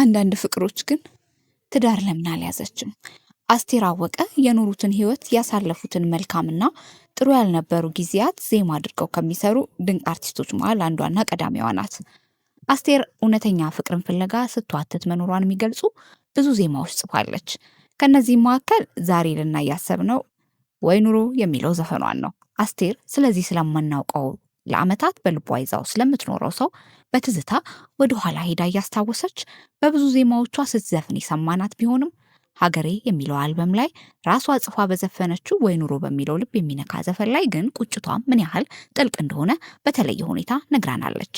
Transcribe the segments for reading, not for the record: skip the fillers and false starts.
አንዳንድ ፍቅሮች ግን ትዳር ለምን አልያዘችም? አስቴር አወቀ የኖሩትን ህይወት ያሳለፉትን መልካምና ጥሩ ያልነበሩ ጊዜያት ዜማ አድርገው ከሚሰሩ ድንቅ አርቲስቶች መሃል አንዷና ቀዳሚዋ ናት። አስቴር እውነተኛ ፍቅርን ፍለጋ ስትዋትት መኖሯን የሚገልጹ ብዙ ዜማዎች ጽፋለች። ከነዚህም መካከል ዛሬ ልናይ ያሰብነው ወይ ኑሮ የሚለው ዘፈኗን ነው። አስቴር ስለዚህ ስለማናውቀው ለዓመታት በልቧ ይዛው ስለምትኖረው ሰው በትዝታ ወደ ኋላ ሄዳ እያስታወሰች በብዙ ዜማዎቿ ስትዘፍን የሰማናት ቢሆንም ሀገሬ የሚለው አልበም ላይ ራሷ ጽፋ በዘፈነችው ወይ ኑሮ በሚለው ልብ የሚነካ ዘፈን ላይ ግን ቁጭቷም ምን ያህል ጥልቅ እንደሆነ በተለየ ሁኔታ ነግራናለች።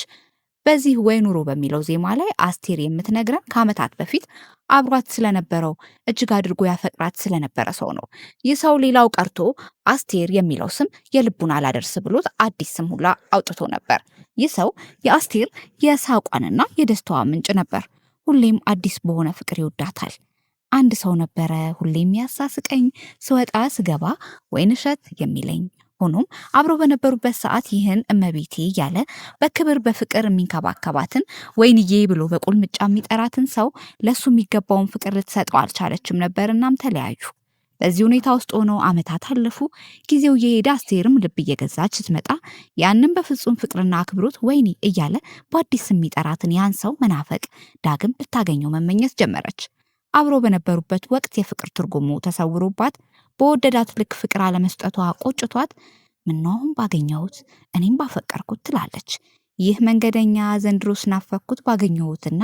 በዚህ ወይ ኑሮ በሚለው ዜማ ላይ አስቴር የምትነግረን ከዓመታት በፊት አብሯት ስለነበረው እጅግ አድርጎ ያፈቅራት ስለነበረ ሰው ነው። ይህ ሰው ሌላው ቀርቶ አስቴር የሚለው ስም የልቡን አላደርስ ብሎት አዲስ ስም ሁላ አውጥቶ ነበር። ይህ ሰው የአስቴር የሳቋንና የደስታዋ ምንጭ ነበር። ሁሌም አዲስ በሆነ ፍቅር ይወዳታል። አንድ ሰው ነበረ ሁሌም ያሳስቀኝ ስወጣ ስገባ ወይንሸት የሚለኝ። ሆኖም አብሮ በነበሩበት ሰዓት ይህን እመቤቴ እያለ በክብር በፍቅር የሚንከባከባትን ወይንዬ ብሎ በቁልምጫ የሚጠራትን ሰው ለሱ የሚገባውን ፍቅር ልትሰጠው አልቻለችም ነበር። እናም ተለያዩ። በዚህ ሁኔታ ውስጥ ሆነው ዓመታት አለፉ። ጊዜው እየሄደ አስቴርም ልብ እየገዛች ስትመጣ ያንን በፍጹም ፍቅርና አክብሮት ወይኔ እያለ በአዲስ የሚጠራትን ያን ሰው መናፈቅ፣ ዳግም ልታገኘው መመኘት ጀመረች። አብሮ በነበሩበት ወቅት የፍቅር ትርጉሙ ተሰውሮባት በወደዳት ልክ ፍቅር አለመስጠቷ ቆጭቷት ምነውም ባገኘሁት እኔም ባፈቀርኩት ትላለች። ይህ መንገደኛ ዘንድሮ ስናፈኩት ባገኘሁትና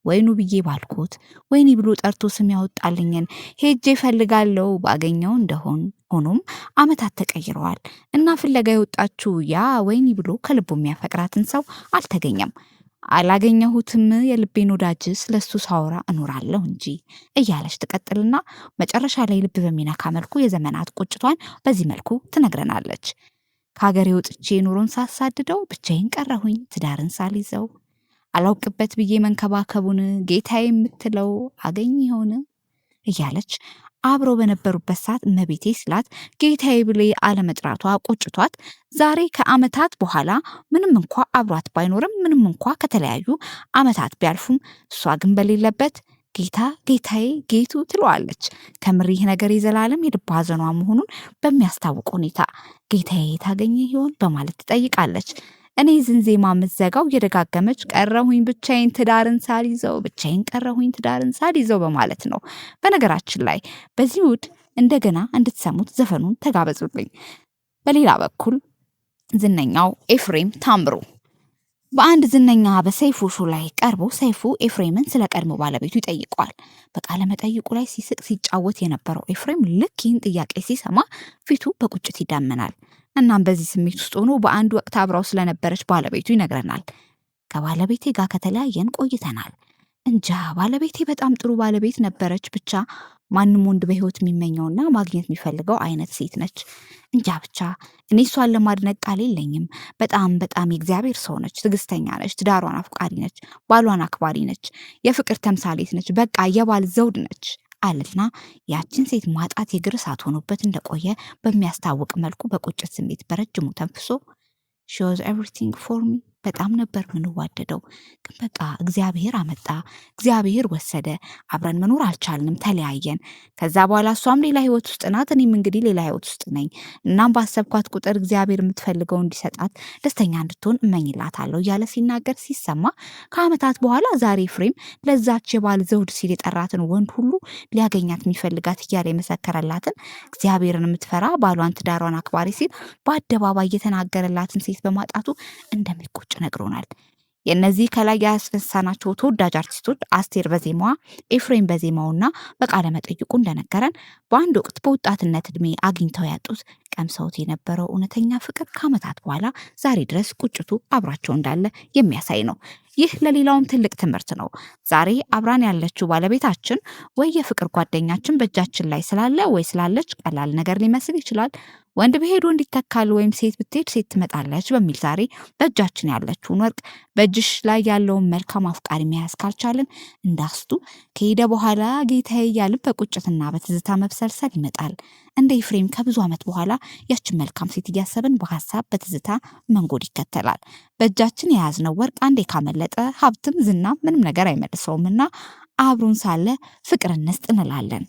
ወይኑ ብዬ ባልኩት ወይኒ ብሎ ጠርቶ ስም ያወጣልኝን ሄጄ ፈልጋለሁ ባገኘው እንደሆን። ሆኖም ዓመታት ተቀይረዋል እና ፍለጋ የወጣችው ያ ወይኒ ብሎ ከልቡ የሚያፈቅራትን ሰው አልተገኘም። አላገኘሁትም የልቤን ወዳጅ ስለሱ ሳወራ እኖራለሁ እንጂ እያለች ትቀጥልና መጨረሻ ላይ ልብ በሚነካ መልኩ የዘመናት ቁጭቷን በዚህ መልኩ ትነግረናለች። ከሀገሬ ወጥቼ ኑሮን ሳሳድደው ብቻዬን ቀረሁኝ ትዳርን ሳልይዘው አላውቅበት ብዬ መንከባከቡን ጌታዬ የምትለው አገኝ ይሆን እያለች አብረው በነበሩበት ሰዓት እመቤቴ ስላት ጌታዬ ብሌ አለመጥራቷ ቆጭቷት ዛሬ ከዓመታት በኋላ ምንም እንኳ አብሯት ባይኖርም ምንም እንኳ ከተለያዩ ዓመታት ቢያልፉም እሷ ግን በሌለበት ጌታ ጌታዬ ጌቱ ትለዋለች። ከምር ይህ ነገር የዘላለም የልብ ሐዘኗ መሆኑን በሚያስታውቅ ሁኔታ ጌታዬ ታገኘ ይሆን በማለት ትጠይቃለች። እኔ ዝንዜማ የምትዘጋው እየደጋገመች ቀረሁኝ ብቻዬን ትዳርን ሳልይዘው ብቻዬን ቀረሁኝ ትዳርን ሳልይዘው በማለት ነው። በነገራችን ላይ በዚህ ውድ እንደገና እንድትሰሙት ዘፈኑን ተጋበዙልኝ። በሌላ በኩል ዝነኛው ኤፍሬም ታምሩ በአንድ ዝነኛ በሰይፉ ሾው ላይ ቀርቦ ሰይፉ ኤፍሬምን ስለ ቀድሞ ባለቤቱ ይጠይቀዋል። በቃለ መጠይቁ ላይ ሲስቅ ሲጫወት የነበረው ኤፍሬም ልክ ይህን ጥያቄ ሲሰማ ፊቱ በቁጭት ይዳመናል። እናም በዚህ ስሜት ውስጥ ሆኖ በአንድ ወቅት አብራው ስለነበረች ባለቤቱ ይነግረናል። ከባለቤቴ ጋር ከተለያየን ቆይተናል። እንጃ ባለቤቴ በጣም ጥሩ ባለቤት ነበረች። ብቻ ማንም ወንድ በህይወት የሚመኘውና ማግኘት የሚፈልገው አይነት ሴት ነች። እንጃ ብቻ እኔ እሷን ለማድነቅ ቃል የለኝም። በጣም የእግዚአብሔር ሰው ነች። ትዕግስተኛ ነች። ትዳሯን አፍቃሪ ነች። ባሏን አክባሪ ነች። የፍቅር ተምሳሌት ነች። በቃ የባል ዘውድ ነች አለና ያችን ሴት ማጣት የግር እሳት ሆኖበት እንደቆየ በሚያስታውቅ መልኩ በቁጭት ስሜት በረጅሙ ተንፍሶ she was everything for me በጣም ነበር ምንዋደደው። ግን በቃ እግዚአብሔር አመጣ፣ እግዚአብሔር ወሰደ። አብረን መኖር አልቻልንም፣ ተለያየን። ከዛ በኋላ እሷም ሌላ ህይወት ውስጥ ናት፣ እኔም እንግዲህ ሌላ ህይወት ውስጥ ነኝ። እናም ባሰብኳት ቁጥር እግዚአብሔር የምትፈልገው እንዲሰጣት ደስተኛ እንድትሆን እመኝላታለሁ እያለ ሲናገር ሲሰማ ከዓመታት በኋላ ዛሬ ኤፍሬም ለዛች የባል ዘውድ ሲል የጠራትን ወንድ ሁሉ ሊያገኛት የሚፈልጋት እያለ የመሰከረላትን እግዚአብሔርን የምትፈራ ባሏን ትዳሯን አክባሪ ሲል በአደባባይ የተናገረላትን ሴት በማጣቱ እንደሚቆጭ ነግሮናል። የነዚህ ከላይ ያስፈሳናቸው ተወዳጅ አርቲስቶች አስቴር በዜማዋ ኤፍሬም በዜማውና በቃለ መጠይቁ እንደነገረን በአንድ ወቅት በወጣትነት እድሜ አግኝተው ያጡት ቀምሰውት የነበረው እውነተኛ ፍቅር ከዓመታት በኋላ ዛሬ ድረስ ቁጭቱ አብራቸው እንዳለ የሚያሳይ ነው። ይህ ለሌላውም ትልቅ ትምህርት ነው። ዛሬ አብራን ያለችው ባለቤታችን ወይ የፍቅር ጓደኛችን በእጃችን ላይ ስላለ ወይ ስላለች ቀላል ነገር ሊመስል ይችላል። ወንድ ብሄድ ወንድ ይተካል ወይም ሴት ብትሄድ ሴት ትመጣለች በሚል ዛሬ በእጃችን ያለችውን ወርቅ በእጅሽ ላይ ያለውን መልካም አፍቃሪ መያዝ ካልቻልን እንዳስቱ ከሄደ በኋላ ጌታዬ እያልን በቁጭትና በትዝታ መብሰልሰል ይመጣል። እንደ ኤፍሬም ከብዙ ዓመት በኋላ ያችን መልካም ሴት እያሰብን በሀሳብ በትዝታ መንጎድ ይከተላል። በእጃችን የያዝነው ወርቅ አንዴ ካመለጠ ሀብትም ዝና ምንም ነገር አይመልሰውምና አብሮን ሳለ ፍቅር እንስጥ እንላለን።